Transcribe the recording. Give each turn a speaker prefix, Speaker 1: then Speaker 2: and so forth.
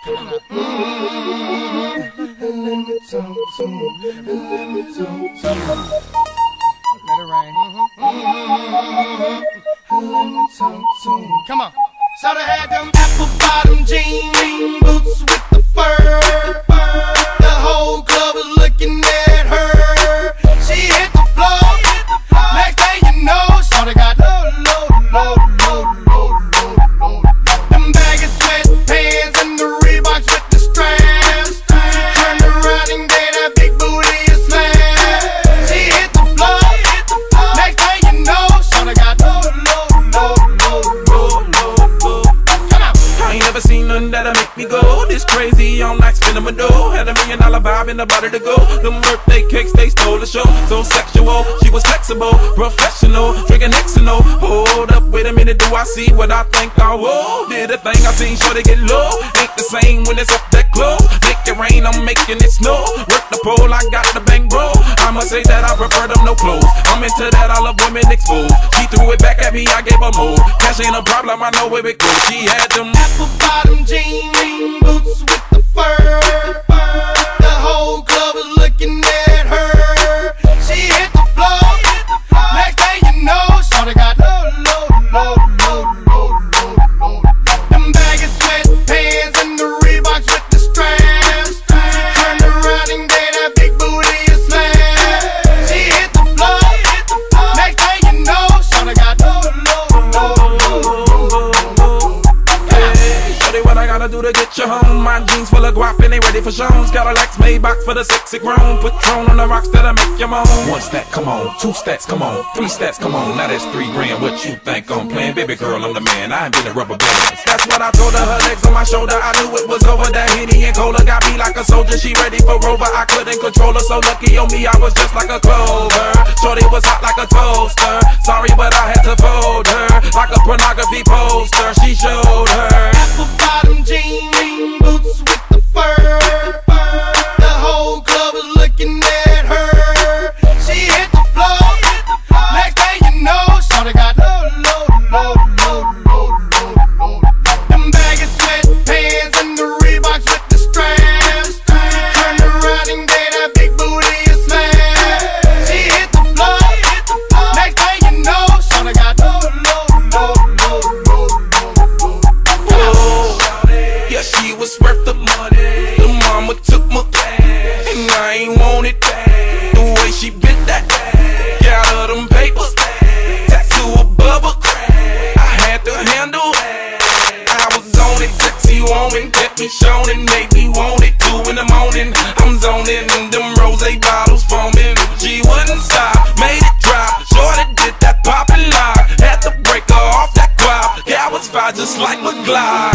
Speaker 1: Coming up. Let me talk to you. Let me talk to you. Let it rain. Let me talk to you. Come on. So they had them apple bottom jean boots with the fur. The whole club was looking at her. She hit the floor. Next thing you know, so they got low. Them baggy sweatpants and the Reeboks with the straps. Turned around and gave that big booty a slam. She hit the floor. Next thing you know, so they got low.
Speaker 2: I ain't never seen nothing that'll make me go this crazy all night spinning my dough. Had $1 million vibe in the body to go. Them birthday cakes, they stole the show. So sexual, she was flexible, professional, drinking Xano. Hold up, wait a minute, do I see what I think I will? Did a thing I seen, sure they get low. Ain't the same when it's up that close. Make it rain, I'm making it snow. Work the pole, I got the bang bro. I'ma say that I prefer them no clothes. I'm into that, I love women exposed. She threw it back at me, I gave her more. Cash ain't a problem, I know where it goes. She had them
Speaker 1: apple bottom jean boots with the fur. The whole club was looking at her. She hit the floor. Next thing you know, so they got low. Them baggy sweatpants and the Reeboks with the straps. Turned around and gave that big booty a slam. She hit the floor. Next thing you know, so they got low.
Speaker 2: What I gotta do to get you home? My jeans full of guap and they ready for shows. Cadillacs Maybach for the sexy grown. Patron on the rocks that'll make you moan. 1 stack, come on. 2 stacks, come on. 3 stacks, come on. Now that's 3 grand. What you think I'm playing? Baby girl, I'm the man. I ain't been a rubber band. That's what I told her. Her legs on my shoulder. I knew it was over. That Henny and Cola got me like a soldier. She ready for Rover. I couldn't control her. So lucky on me, I was just like a clover. Shorty was hot like a toaster. Sorry, but I had to fold her like a pornography poster. She showed her
Speaker 1: apple bottom jean boots with the fur. The whole club was looking at her. She hit the floor. Next thing you know, so they got low. Them baggy sweatpants and the Reeboks with the straps. Turned around and gave that big booty a slam. She hit the floor. Next thing you know, so they got low.
Speaker 2: She was worth the money. The mama took my cash, and I ain't want it back. The way she bit that ass, got her them papers, tattoo above her crack. I had to handle that. I was on it, sexy woman, kept me shown and made me want it. 2 in the morning, I'm zoning, and them rose bottles foaming. She wouldn't stop, made it drop. Shorty did that poppin' lock, had to break her off that guap. Yeah, I was fine just like McGlide.